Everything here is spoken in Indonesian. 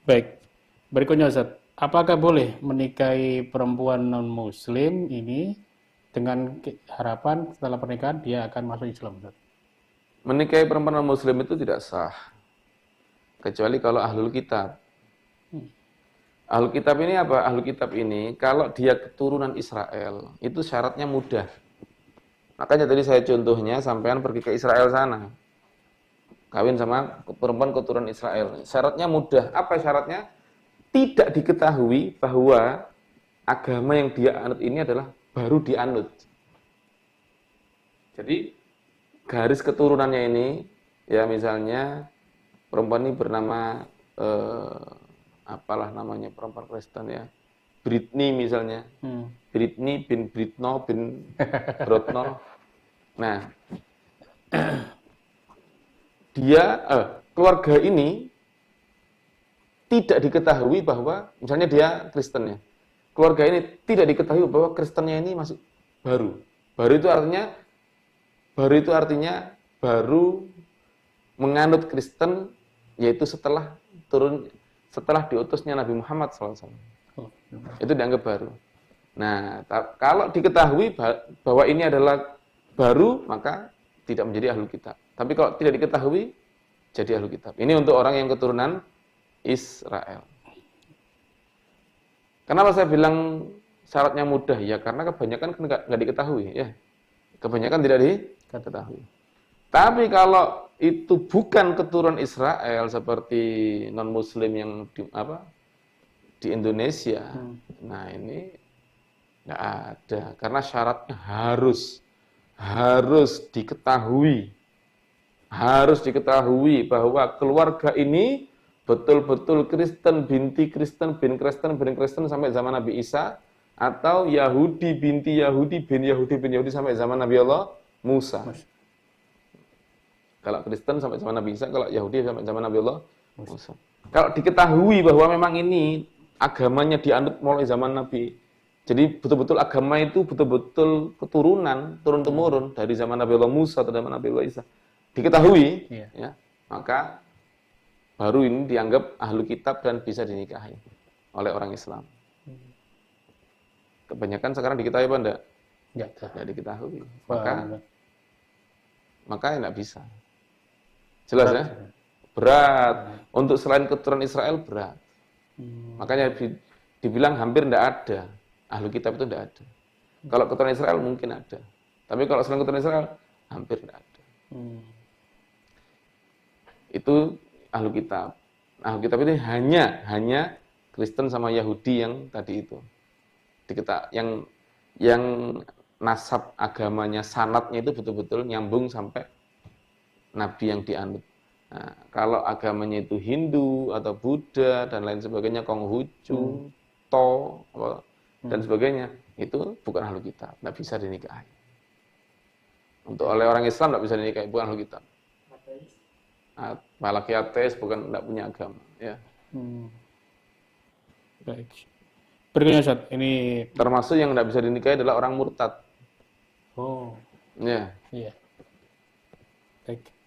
Baik. Berikutnya Ustaz, apakah boleh menikahi perempuan non-muslim ini dengan harapan setelah pernikahan dia akan masuk Islam, Ustaz? Menikahi perempuan non-muslim itu tidak sah, kecuali kalau ahlul kitab. Ahlul kitab ini apa? Ahlul kitab ini kalau dia keturunan Israel, itu syaratnya mudah. Makanya tadi saya contohnya sampean pergi ke Israel sana, kawin sama perempuan keturunan Israel. Syaratnya mudah. Apa syaratnya? Tidak diketahui bahwa agama yang dia anut ini adalah baru dianut. Jadi garis keturunannya ini, ya misalnya perempuan ini bernama apalah namanya perempuan Kristen ya, Britney misalnya, Hmm. Britney bin Britno bin Brotno. Nah, dia keluarga ini tidak diketahui bahwa misalnya dia Kristen ya. Keluarga ini tidak diketahui bahwa Kristennya ini masih baru. Baru itu artinya baru menganut Kristen, yaitu setelah diutusnya Nabi Muhammad SAW. Oh, Itu dianggap baru. Nah, kalau diketahui bahwa ini adalah baru, maka tidak menjadi ahlul kitab. Tapi kalau tidak diketahui, jadi ahlul kitab. Ini untuk orang yang keturunan Israel. Kenapa saya bilang syaratnya mudah? Ya karena kebanyakan nggak diketahui. Ya, kebanyakan tidak diketahui. Tapi kalau itu bukan keturunan Israel seperti non-Muslim yang di Indonesia, nah ini nggak ada. Karena syaratnya harus diketahui bahwa keluarga ini betul-betul Kristen binti Kristen bin Kristen bin Kristen sampai zaman Nabi Isa, atau Yahudi binti Yahudi bin Yahudi bin Yahudi sampai zaman Nabi Allah Musa. Mas. Kalau Kristen sampai zaman Nabi Isa, kalau Yahudi sampai zaman Nabi Allah Musa. Kalau diketahui bahwa memang ini agamanya dianut mulai zaman Nabi, jadi betul-betul agama itu betul-betul keturunan, turun-temurun dari zaman Nabi Allah Musa atau zaman Nabi Allah Isa, diketahui, Iya. ya, maka baru ini dianggap ahlu kitab dan bisa dinikahi oleh orang Islam. Kebanyakan sekarang diketahui apa enggak? Ya, Tidak diketahui. paham. Maka enggak bisa. Jelas Berat. ya? Berat. Untuk selain keturunan Israel berat. Makanya dibilang hampir enggak ada. Ahlu kitab itu enggak ada. Kalau keturunan Israel mungkin ada. Tapi kalau selain keturunan Israel hampir enggak ada. Itu ahlu kitab. Ahlu kitab ini hanya Kristen sama Yahudi yang tadi itu. Yang nasab agamanya, sanatnya itu betul-betul nyambung sampai Nabi yang dianut. Nah, kalau agamanya itu Hindu atau Buddha dan lain sebagainya, Konghucu, To, dan sebagainya, itu bukan ahlu kitab, tidak bisa dinikahi. Untuk oleh orang Islam tidak bisa dinikahi, bukan ahlu kitab. Apalagi ateis, bukan, tidak punya agama. Ya. Baik. Berikutnya Ustaz, ini Termasuk yang tidak bisa dinikahi adalah orang murtad. oh, Ya. iya. Baik.